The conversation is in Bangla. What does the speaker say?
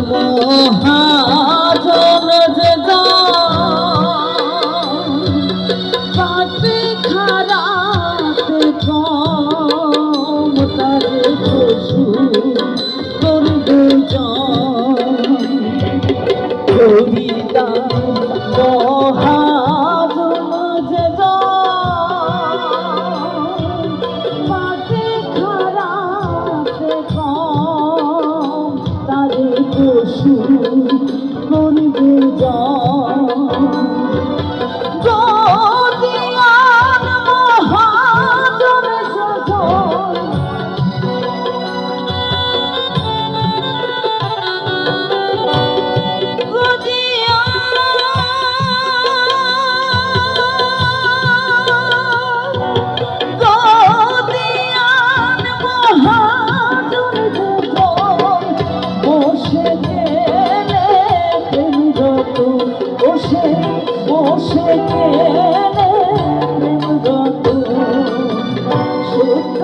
মহাজন যে পাতে খারাতে কম তারে পশু করবে হরিদার মহাজন যে পাতে খারাতে কম তারে পশু করবে গদিয়ান মহাজন বসে গেলে সত্য